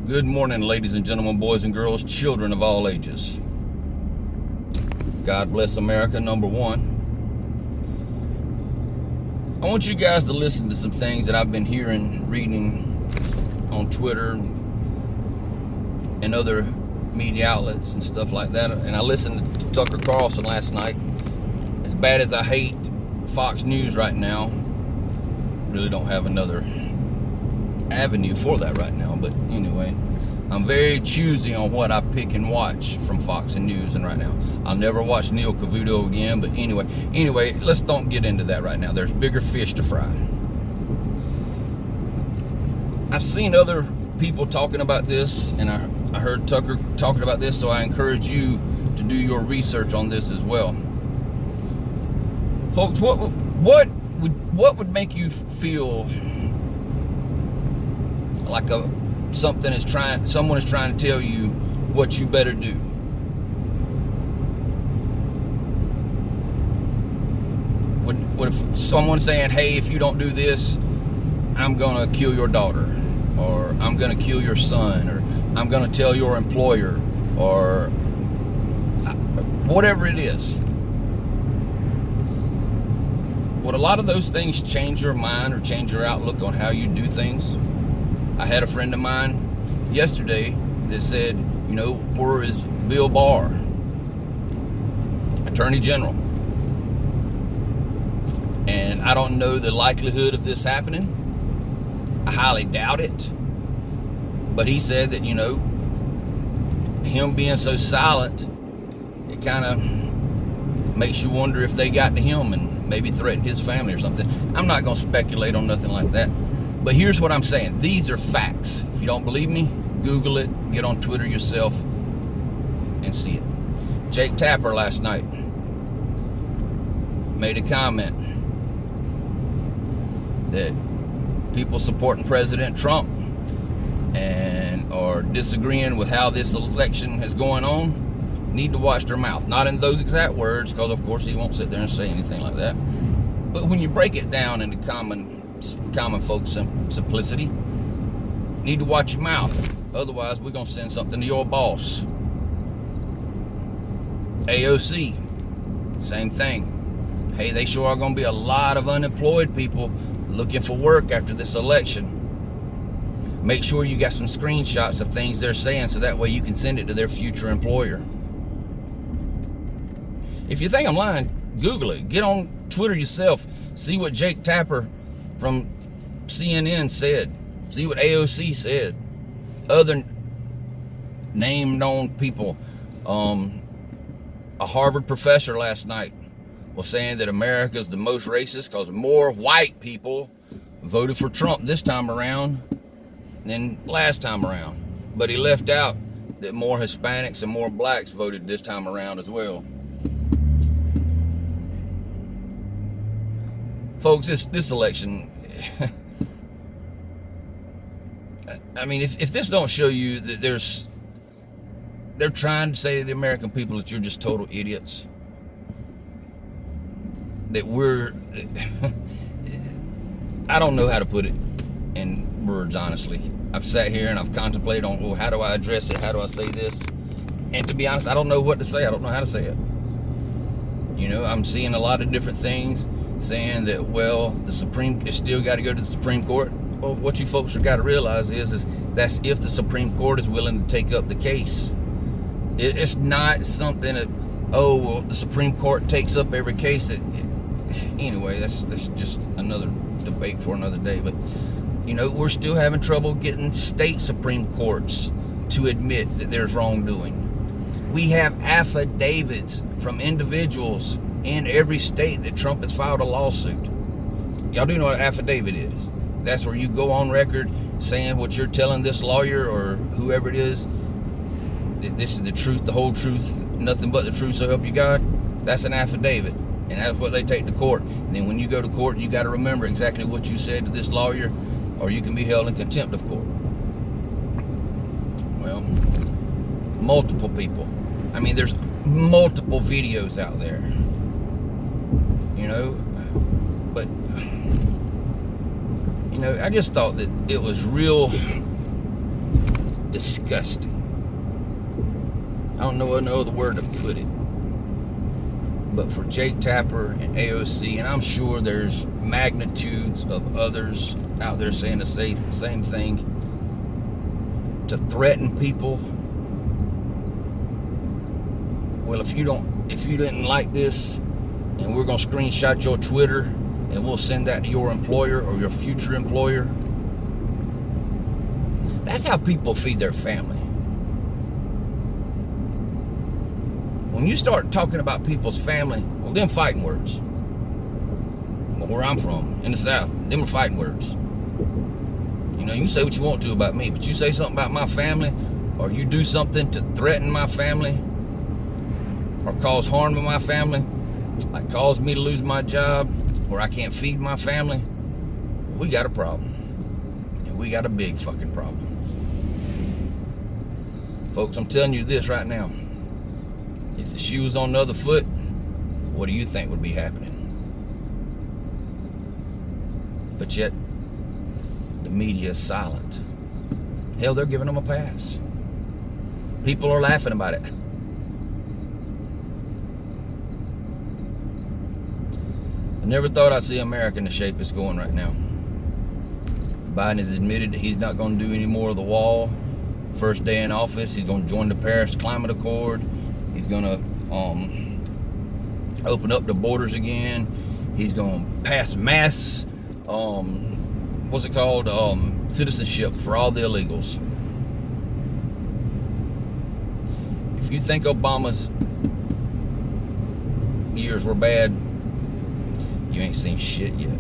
Good morning, ladies and gentlemen, boys and girls, children of all ages. God bless America, number one. I want you guys to listen to some things that I've been hearing, reading on Twitter and other media outlets and stuff like that. And I listened to Tucker Carlson last night. As bad as I hate Fox News right now, really don't have another avenue for that right now, but anyway, I'm very choosy on what I pick and watch from Fox and News. And right now I'll never watch Neil Cavuto again, but anyway, let's don't get into that right now. There's bigger fish to fry. I've seen other people talking about this, and I heard Tucker talking about this, so I encourage you to do your research on this as well. Folks, what would make you feel like someone is trying to tell you what you better do? What if someone's saying, hey, if you don't do this, I'm gonna kill your daughter, or I'm gonna kill your son, or I'm gonna tell your employer, or whatever it is? Would a lot of those things change your mind or change your outlook on how you do things? I had a friend of mine yesterday that said, where is Bill Barr, Attorney General? And I don't know the likelihood of this happening. I highly doubt it. But he said that, him being so silent, it kind of makes you wonder if they got to him and maybe threatened his family or something. I'm not going to speculate on nothing like that. But here's what I'm saying. These are facts. If you don't believe me, Google it, get on Twitter yourself, and see it. Jake Tapper last night made a comment that people supporting President Trump and are disagreeing with how this election is going on need to watch their mouth. Not in those exact words, because of course he won't sit there and say anything like that. But when you break it down into common folks simplicity, you need to watch your mouth. Otherwise, we're going to send something to your boss. AOC, same thing. Hey, they sure are going to be a lot of unemployed people looking for work after this election. Make sure you got some screenshots of things they're saying, so that way you can send it to their future employer. If you think I'm lying, Google it. Get on Twitter yourself. See what Jake Tapper from CNN said. See what AOC said. Other name-known people. A Harvard professor last night was saying that America's the most racist because more white people voted for Trump this time around than last time around. But he left out that more Hispanics and more blacks voted this time around as well. Folks, this election, I mean, if this don't show you that they're trying to say to the American people that you're just total idiots, that I don't know how to put it in words, honestly. I've sat here and I've contemplated on, well, how do I address it? How do I say this? And to be honest, I don't know what to say. I don't know how to say it. I'm seeing a lot of different things saying that, well, it's still got to go to the Supreme Court. Well, what you folks have got to realize is that's if the Supreme Court is willing to take up the case. It's not something that, the Supreme Court takes up every case. Anyway, that's just another debate for another day. But, we're still having trouble getting state Supreme Courts to admit that there's wrongdoing. We have affidavits from individuals in every state that Trump has filed a lawsuit. Y'all do know what an affidavit is. That's where you go on record saying what you're telling this lawyer or whoever it is, that this is the truth, the whole truth, nothing but the truth, so help you God. That's an affidavit, and that's what they take to court. And then when you go to court, you got to remember exactly what you said to this lawyer, or you can be held in contempt of court. Well, multiple people. I mean, there's multiple videos out there. But I just thought that it was real disgusting. I don't know no other word to put it. But for Jake Tapper and AOC, and I'm sure there's magnitudes of others out there saying the same thing, to threaten people. Well, if you didn't like this, and we're gonna screenshot your Twitter, and we'll send that to your employer or your future employer. That's how people feed their family. When you start talking about people's family, well, them fighting words. Well, where I'm from, in the South, them are fighting words. You know, you can say what you want to about me, but you say something about my family, or you do something to threaten my family, or cause harm to my family, like cause me to lose my job, or I can't feed my family, we got a problem. And we got a big fucking problem. Folks, I'm telling you this right now. If the shoe was on the other foot, what do you think would be happening? But yet, the media is silent. Hell, they're giving them a pass. People are laughing about it. I never thought I'd see America in the shape it's going right now. Biden has admitted that he's not going to do any more of the wall. First day in office, he's going to join the Paris Climate Accord. He's going to open up the borders again. He's going to pass mass, citizenship for all the illegals. If you think Obama's years were bad, you ain't seen shit yet.